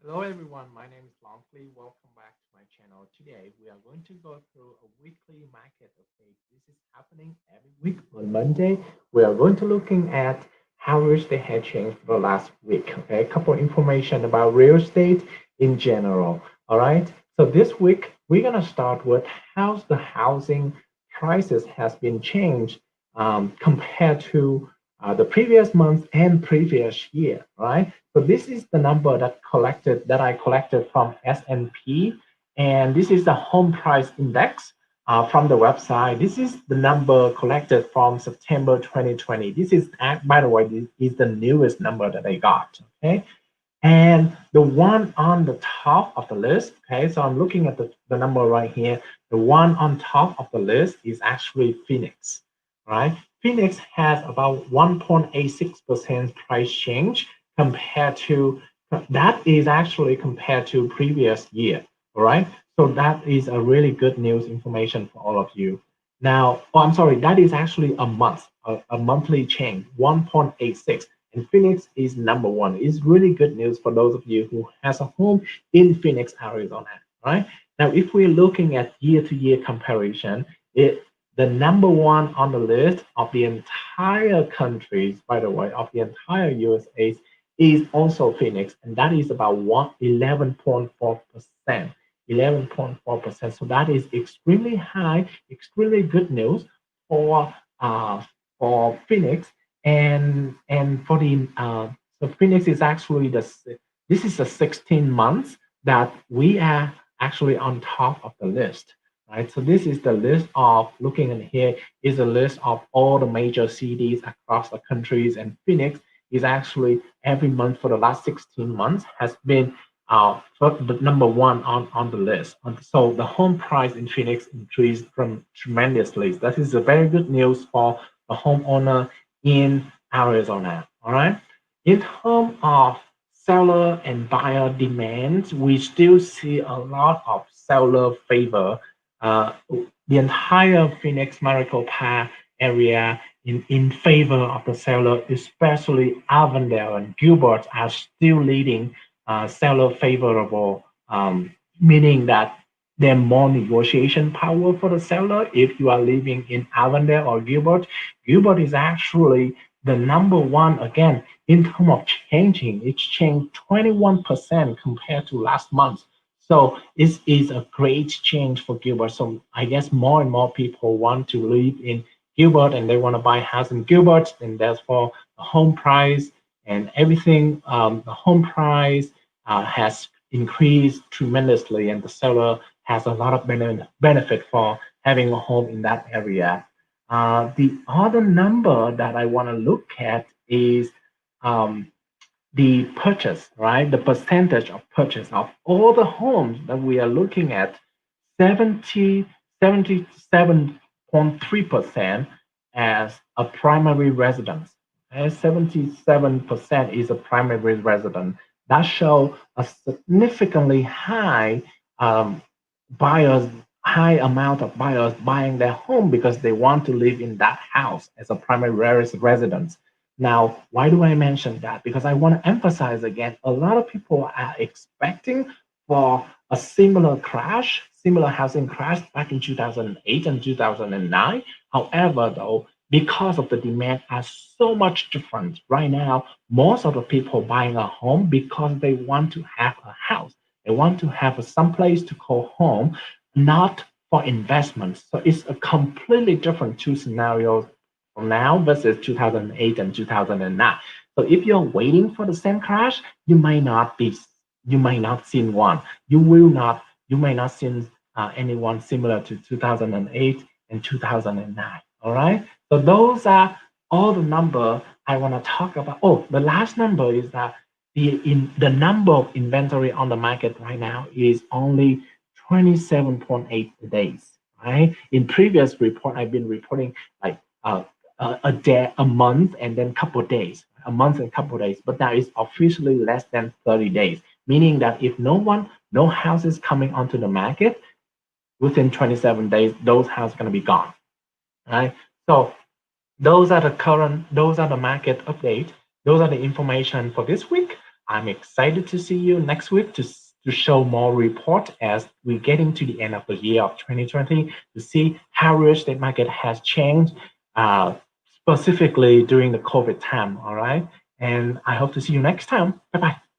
Hello everyone, my name is Longley. Welcome back to my channel. Today we are going to go through a weekly market update. This is happening every week on Monday. We are going to looking at how real estate had changed for the last week. Okay, a couple of information about real estate in general. All right. So this week we're gonna start with how the housing prices has been changed compared to the previous month and previous year. Right. So this is the number that I collected from S&P, and this is the home price index from the website. This is the number collected from September 2020. This is, by the way, this is the newest number that I got. Okay, and the one on the top of the list. Okay, so I'm looking at the number right here. The one on top of the list is actually Phoenix, right? Phoenix has about 1.86% price change compared to that is actually compared to previous year. All right. So that is a really good news information for all of you. Now, oh, I'm sorry, that is actually a month, a monthly change, 1.86. And Phoenix is number one. It's really good news for those of you who has a home in Phoenix, Arizona. Right. Now, if we're looking at year-to-year comparison, it the number one on the list of the entire countries, by the way, of the entire USA is also Phoenix, and that is about 11.4%. 11.4%. So that is extremely high, extremely good news for for Phoenix, and for the so Phoenix is actually this is the 16 months that we are actually on top of the list, right? So this is the list of looking in here is a list of all the major cities across the countries, and Phoenix is actually every month for the last 16 months has been the number one on the list. So the home price in Phoenix increased from tremendously. That is a very good news for the homeowner in Arizona. All right. In terms of seller and buyer demand, we still see a lot of seller favor. The entire Phoenix Maricopa Park area in favor of the seller, especially Avondale and Gilbert are still leading seller favorable, meaning that there's more negotiation power for the seller. If you are living in Avondale or Gilbert, Gilbert is actually the number one again in terms of changing. It's changed 21% compared to last month. So it is a great change for Gilbert. So I guess more and more people want to live in Gilbert and they want to buy a house in Gilbert, and therefore the home price and everything, the home price has increased tremendously, and the seller has a lot of benefit for having a home in that area. The other number that I want to look at is um, the purchase, right? The percentage of purchase of all the homes that we are looking at, 77.3% as a primary residence. And 77% is a primary resident. That shows a significantly high um, buyers, high amount of buyers buying their home because they want to live in that house as a primary residence. Now, why do I mention that? Because I want to emphasize again, a lot of people are expecting for a similar crash, similar housing crash back in 2008 and 2009. However, though, because of the demand are so much different right now, most of the people buying a home because they want to have a house. They want to have some place to call home, not for investment. So it's a completely different two scenarios from now versus 2008 and 2009. So if you're waiting for the same crash, you might not see one. You may not see anyone similar to 2008 and 2009. All right. So those are all the number I want to talk about. Oh, the last number is that the number of inventory on the market right now is only 27.8 days. Right. In previous report, I've been reporting like a day, a month, and then couple of days, a month and couple of days. But that is officially less than 30 days, meaning that if no houses coming onto the market within 27 days, those houses are going to be gone. Right. So those are the market update. Those are the information for this week. I'm excited to see you next week to show more report as we're getting to the end of the year of 2020 to see how real estate market has changed, uh, specifically during the COVID time. All right. And I hope to see you next time. Bye bye.